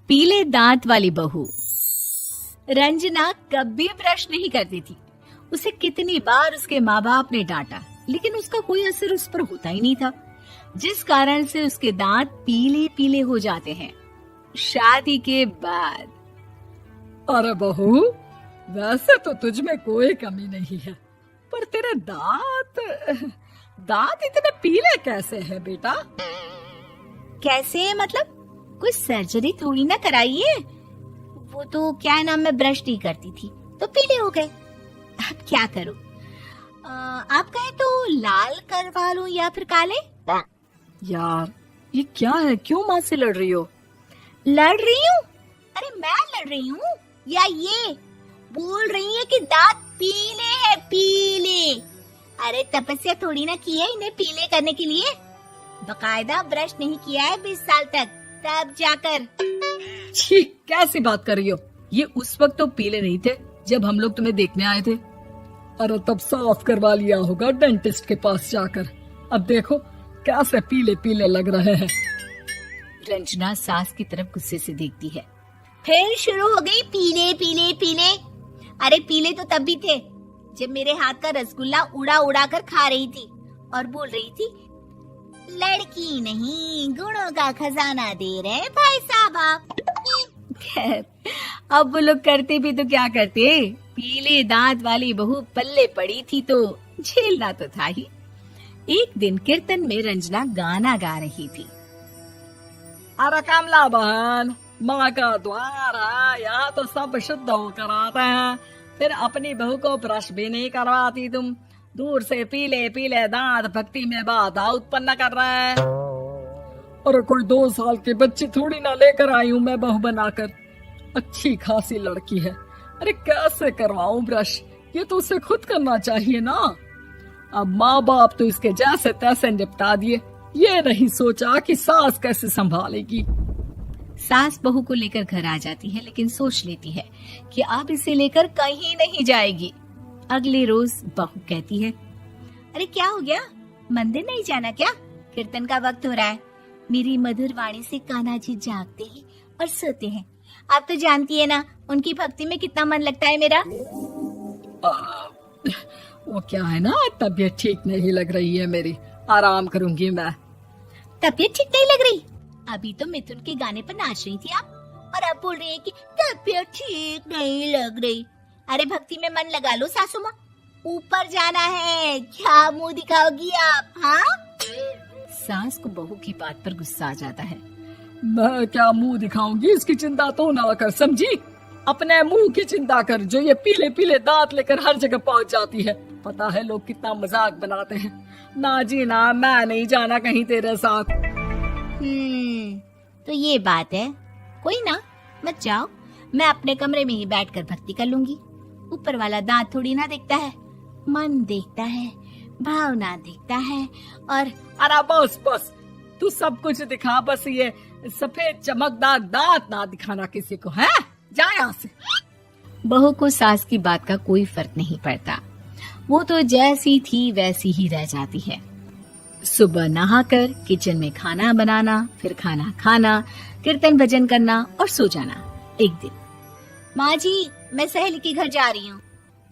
पीले दांत वाली बहू। रंजना कभी ब्रश नहीं करती थी। उसे कितनी बार उसके माँ बाप ने डांटा, लेकिन उसका कोई असर उस पर होता ही नहीं था, जिस कारण से उसके दांत पीले पीले हो जाते हैं। शादी के बाद। अरे बहू, वैसे तो तुझ में कोई कमी नहीं है, पर तेरे दांत इतने पीले कैसे हैं बेटा? कैसे मतलब? कोई सर्जरी थोड़ी ना कराइए। वो तो क्या नाम, मैं ब्रश नहीं करती थी तो पीले हो गए। अब क्या करूं? आप कहे तो लाल करवा लूं या फिर काले? यार ये क्या है, क्यों माँ से लड़ रही हो? लड़ रही हूँ? अरे मैं लड़ रही हूँ या ये बोल रही है कि दांत पीले हैं, पीले। अरे तपस्या थोड़ी ना की है इन्हें पीले करने के लिए। बकायदा ब्रश नहीं किया है 20 साल तक, तब जाकर। छी, कैसी बात कर रही हो? ये उस वक्त तो पीले नहीं थे जब हम लोग तुम्हें देखने आए थे। अरे तब साफ करवा लिया होगा डेंटिस्ट के पास जाकर। अब देखो कैसे पीले पीले लग रहे हैं। रंजना सास की तरफ गुस्से से देखती है। फिर शुरू हो गई पीले पीले पीले। अरे पीले तो तब भी थे जब मेरे हाथ का रसगुल्ला उड़ा उड़ा कर खा रही थी और बोल रही थी, लड़की नहीं गुणों का खजाना दे रहे भाई साहब आप। खैर, अब वो लोग करते भी तो क्या करते, पीले दांत वाली बहू पल्ले पड़ी थी तो झेलना तो था ही। एक दिन कीर्तन में रंजना गाना गा रही थी। अरे कमला बहन, माँ का द्वार है, यहाँ तो सब शुद्ध होकर आते हैं, फिर अपनी बहू को ब्रश भी नहीं करवाती तुम। दूर से पीले पीले दांत भक्ति में बाधा उत्पन्न कर रहे हैं। अरे कोई 2 साल के बच्चे थोड़ी ना लेकर आई हूँ मैं बहू बनाकर। अच्छी खासी लड़की है, अरे कैसे करवाऊं ब्रश? ये तो उसे खुद करना चाहिए ना। अब माँ बाप तो इसके जैसे तैसे निपटा दिए, ये नहीं सोचा कि सास कैसे संभालेगी। सास बहू को लेकर घर आ जाती है, लेकिन सोच लेती है कि अब इसे लेकर कहीं नहीं जाएगी। अगले रोज बहू कहती है, अरे क्या हो गया, मंदिर नहीं जाना क्या? कीर्तन का वक्त हो रहा है। मेरी मधुर वाणी से कान्हा जी जागते हैं और सोते हैं। आप तो जानती है ना उनकी भक्ति में कितना मन लगता है मेरा। वो क्या है ना, तबीयत ठीक नहीं लग रही है मेरी, आराम करूंगी मैं। तबीयत ठीक नहीं लग रही? अभी तो मिथुन के गाने पर नाच रही थी आप, और अब बोल रही है कि तबीयत ठीक नहीं लग रही। अरे भक्ति में मन लगा लो सासू माँ, ऊपर जाना है, क्या मुंह दिखाओगी आप? हाँ? सास को बहू की बात पर गुस्सा आ जाता है। मैं क्या मुंह दिखाऊंगी, इसकी चिंता तो ना कर, समझी? अपने मुंह की चिंता कर, जो ये पीले पीले दांत लेकर हर जगह पहुंच जाती है। पता है लोग कितना मजाक बनाते हैं। ना जी ना, मैं नहीं जाना कहीं तेरे साथ। तो ये बात है। कोई ना, मत जाओ, मैं अपने कमरे में ही बैठकर भक्ति कर लूंगी। ऊपर वाला दांत थोड़ी ना देखता है, मन देखता है, भावना देखता है। और अरे बस बस, तू सब कुछ दिखा, बस ये सफेद चमकदार दांत ना दिखाना किसी को, है? जा यहाँ से। बहू को सास की बात का कोई फर्क नहीं पड़ता, वो तो जैसी थी वैसी ही रह जाती है। सुबह नहाकर किचन में खाना बनाना, फिर खाना खाना, कीर्तन भजन करना और सो जाना। एक दिन, माँ जी मैं सहेली के घर जा रही हूँ,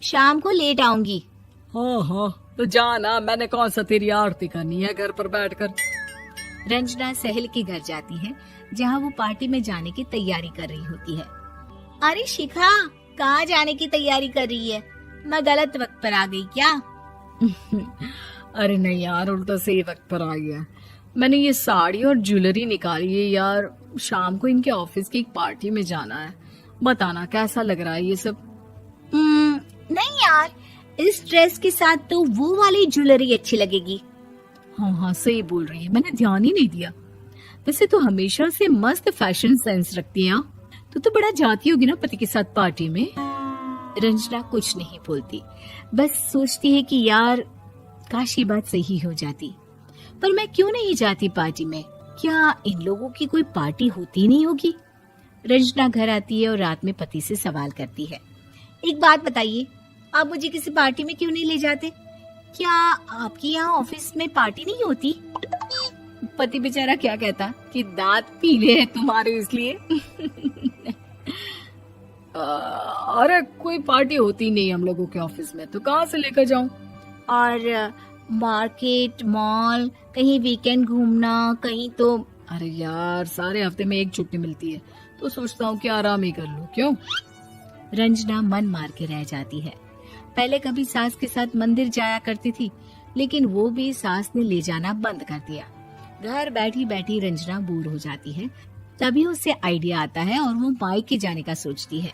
शाम को लेट आऊंगी। हाँ, तो जाना, मैंने कौन सा तेरी आरती करनी है घर पर बैठकर। रंजना सहेली के घर जाती है, जहाँ वो पार्टी में जाने की तैयारी कर रही होती है। अरे शिखा, कहाँ जाने की तैयारी कर रही है? मैं गलत वक्त पर आ गई क्या? अरे नहीं यार, उल्टा सही वक्त पर आई है। मैंने ये साड़ी और ज्वेलरी निकाली है यार, शाम को इनके ऑफिस की एक पार्टी में जाना है। बताना कैसा लग रहा है ये सब? नहीं यार, इस ड्रेस के साथ तो वो वाली ज्वेलरी अच्छी लगेगी। हाँ, सही बोल रही है, मैंने ध्यान ही नहीं दिया। वैसे तो हमेशा से मस्त फैशन सेंस रखती है। तो बड़ा जाती होगी ना पति के साथ पार्टी में। रंजना कुछ नहीं बोलती, बस सोचती है कि यार काश ये बात सही हो जाती, पर मैं क्यों नहीं जाती पार्टी में? क्या इन लोगों की कोई पार्टी होती नहीं होगी? रंजना घर आती है और रात में पति से सवाल करती है, एक बात बताइए, आप मुझे किसी पार्टी में क्यों नहीं ले जाते? क्या आपके यहाँ ऑफिस में पार्टी नहीं होती? पति बेचारा क्या कहता कि दांत पीले हैं तुम्हारे इसलिए। अरे कोई पार्टी होती नहीं हम लोगों के ऑफिस में, तो कहाँ से लेकर जाऊं? और मार्केट, मॉल, कहीं वीकेंड घूमना, कहीं तो। अरे यार सारे हफ्ते में एक छुट्टी मिलती है, तो सोचता हूँ कि आराम ही कर लूं। क्यों? रंजना मन मार के रह जाती है। पहले कभी सास के साथ मंदिर जाया करती थी, लेकिन वो भी सास ने ले जाना बंद कर दिया। घर बैठी बैठी रंजना बोर हो जाती है। तभी उसे आइडिया आता है और वो मायके जाने का सोचती है।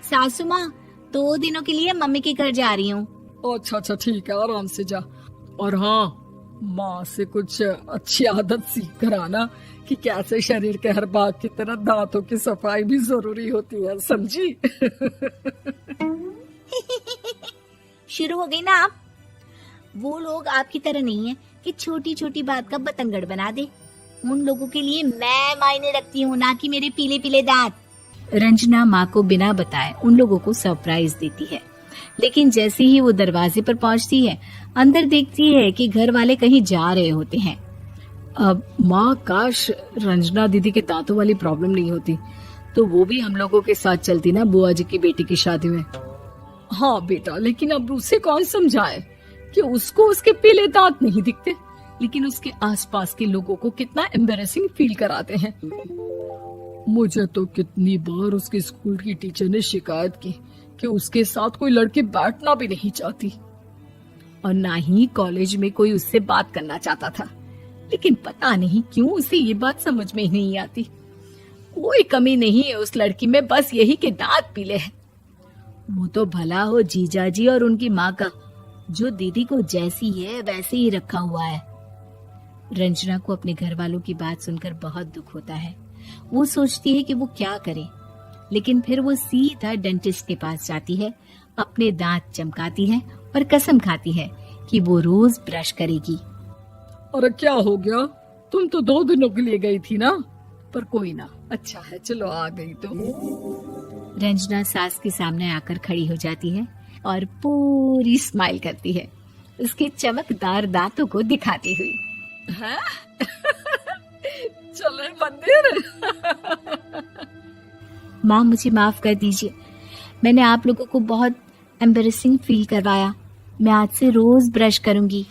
सासू माँ, 2 दिनों के लिए मम्मी के घर जा रही हूँ। अच्छा ठीक है, आराम से जा। और हाँ, माँ से कुछ अच्छी आदत सीख कर आना कि कैसे शरीर के हर भाग की तरह दांतों की सफाई भी जरूरी होती है, समझी? शुरू हो गई ना आप। वो लोग आपकी तरह नहीं है कि छोटी छोटी बात का बतंगड़ बना दे। उन लोगों के लिए मैं मायने रखती हूँ, ना कि मेरे पीले पीले दांत। रंजना माँ को बिना बताए उन लोगों को सरप्राइज देती है, लेकिन जैसे ही वो दरवाजे पर पहुंचती है, अंदर देखती है कि घर वाले कहीं जा रहे होते हैं। अब माँ, काश रंजना दीदी के दांतों वाली प्रॉब्लम नहीं होती, तो वो भी हम लोगों के साथ चलती ना बुआ जी की बेटी की शादी में। हाँ बेटा, लेकिन अब उसे कौन समझाए कि उसको उसके पीले दांत नहीं दिखते, लेकिन उसके आसपास के लोगों को कितना एम्बैरेसिंग फील कराते हैं। मुझे तो कितनी बार उसके स्कूल की टीचर ने शिकायत की कि उसके साथ कोई लड़की बैठना भी नहीं चाहती, और ना ही कॉलेज में कोई उससे बात करना चाहता था। लेकिन पता नहीं क्यों उसे ये बात समझ में ही नहीं आती। कोई कमी नहीं है उस लड़की में, बस यही कि दांत पीले हैं। वो तो भला हो जीजाजी और उनकी माँ का, जो दीदी को जैसी है वैसे ही रखा हुआ है। रंजना को अपने घर वालों की बात सुनकर बहुत दुख होता है। वो सोचती है कि वो क्या करे, लेकिन फिर वो सीधा डेंटिस्ट के पास जाती है, अपने दांत चमकाती है और कसम खाती है कि वो रोज ब्रश करेगी। अरे क्या हो गया? तुम तो 2 दिनों के लिए गई थी ना, पर कोई ना, अच्छा है, चलो आ गई तो। रंजना सास के सामने आकर खड़ी हो जाती है और पूरी स्माइल करती है, उसके चमकदार दांतों को दिखाती हुई। है? चले मंदिर। माँ, मुझे माफ कर दीजिए, मैंने आप लोगों को बहुत एम्बैरेसिंग फील करवाया। मैं आज से रोज ब्रश करूंगी।